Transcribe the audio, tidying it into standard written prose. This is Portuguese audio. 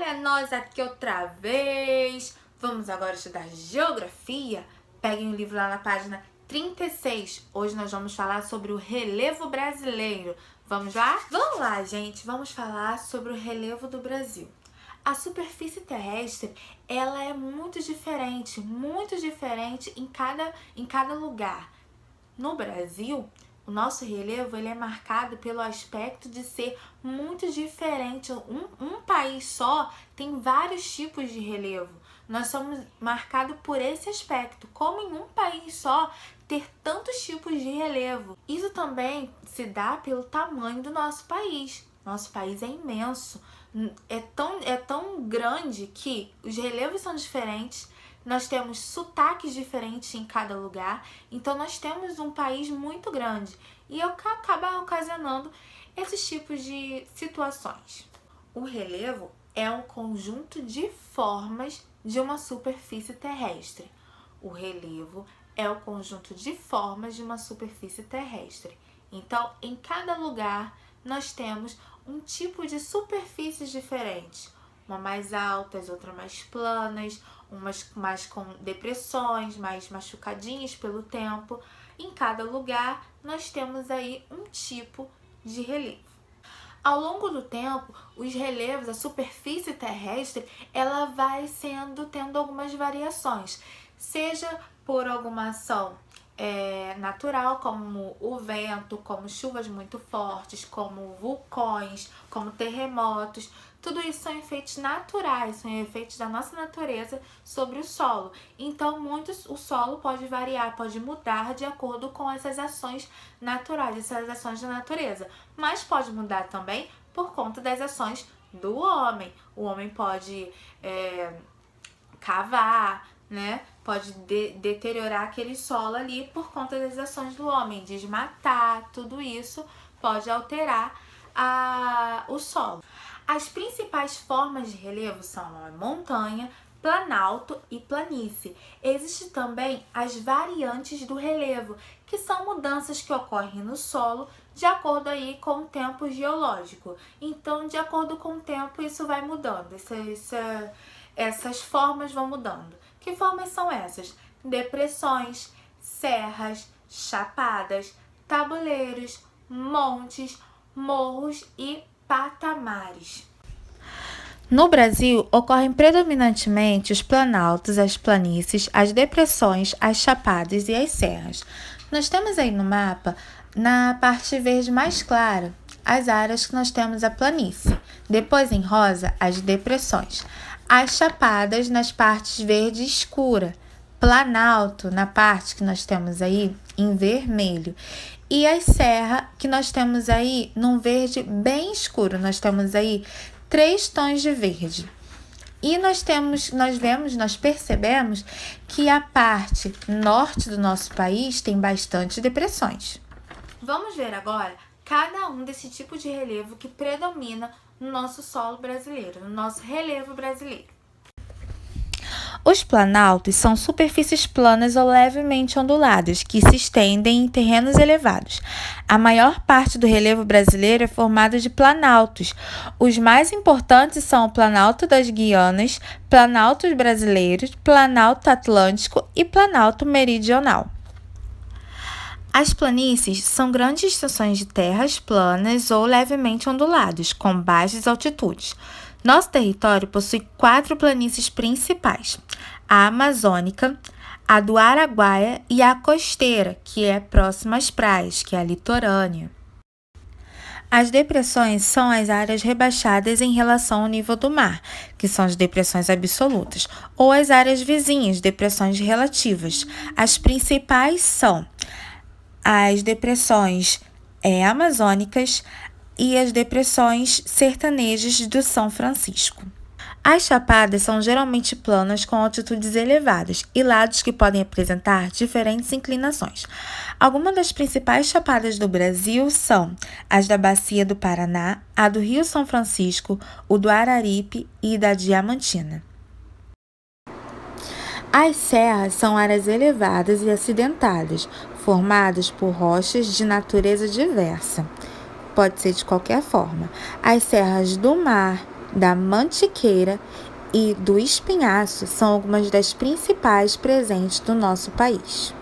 É nós aqui outra vez. Vamos agora estudar geografia? Peguem o livro lá na página 36. Hoje nós vamos falar sobre o relevo brasileiro. Vamos lá? Vamos lá, gente. Vamos falar sobre o relevo do Brasil. A superfície terrestre, ela é muito diferente em cada lugar. No Brasil, o nosso relevo ele é marcado pelo aspecto de ser muito diferente. Um país só tem vários tipos de relevo. Nós somos marcados por esse aspecto, como em um país só ter tantos tipos de relevo. Isso também se dá pelo tamanho do nosso país. Nosso país é imenso, é tão grande que os relevos são diferentes. Nós temos sotaques diferentes em cada lugar, então nós temos um país muito grande e acaba ocasionando esses tipos de situações. O relevo é um conjunto de formas de uma superfície terrestre. O relevo é o conjunto de formas de uma superfície terrestre. Então, em cada lugar, nós temos um tipo de superfícies diferentes. Uma mais altas, outra mais planas, umas mais com depressões, mais machucadinhas pelo tempo. Em cada lugar, nós temos aí um tipo de relevo. Ao longo do tempo, os relevos, a superfície terrestre, ela vai tendo algumas variações, seja por alguma ação natural, como o vento, como chuvas muito fortes, como vulcões, como terremotos. Tudo isso são efeitos naturais, são efeitos da nossa natureza sobre o solo. Então, o solo pode variar, pode mudar de acordo com essas ações naturais, essas ações da natureza. Mas pode mudar também por conta das ações do homem. O homem pode cavar, né? Pode deteriorar aquele solo ali por conta das ações do homem, desmatar, tudo isso pode alterar o solo. As principais formas de relevo são a montanha, planalto e planície. Existem também as variantes do relevo, que são mudanças que ocorrem no solo de acordo aí com o tempo geológico. Então, de acordo com o tempo, isso vai mudando, essas formas vão mudando. Que formas são essas? Depressões, serras, chapadas, tabuleiros, montes, morros e patamares. No Brasil, ocorrem predominantemente os planaltos, as planícies, as depressões, as chapadas e as serras. Nós temos aí no mapa, na parte verde mais clara, as áreas que nós temos a planície. Depois em rosa, as depressões. As chapadas nas partes verde escura. Planalto na parte que nós temos aí em vermelho. E as serras que nós temos aí num verde bem escuro. Nós temos aí 3 tons de verde. E nós percebemos que a parte norte do nosso país tem bastante depressões. Vamos ver agora cada um desse tipo de relevo que predomina no nosso solo brasileiro, no nosso relevo brasileiro. Os planaltos são superfícies planas ou levemente onduladas, que se estendem em terrenos elevados. A maior parte do relevo brasileiro é formado de planaltos. Os mais importantes são o Planalto das Guianas, Planaltos Brasileiros, Planalto Atlântico e Planalto Meridional. As planícies são grandes extensões de terras planas ou levemente onduladas, com baixas altitudes. Nosso território possui 4 planícies principais: a amazônica, a do Araguaia e a costeira, que é próxima às praias, que é a litorânea. As depressões são as áreas rebaixadas em relação ao nível do mar, que são as depressões absolutas, ou as áreas vizinhas, depressões relativas. As principais são as depressões amazônicas e as depressões sertanejas do São Francisco. As chapadas são geralmente planas com altitudes elevadas e lados que podem apresentar diferentes inclinações. Algumas das principais chapadas do Brasil são as da Bacia do Paraná, a do Rio São Francisco, o do Araripe e da Diamantina. As serras são áreas elevadas e acidentadas, formadas por rochas de natureza diversa. Pode ser de qualquer forma. As serras do mar, da mantiqueira e do espinhaço são algumas das principais presentes do nosso país.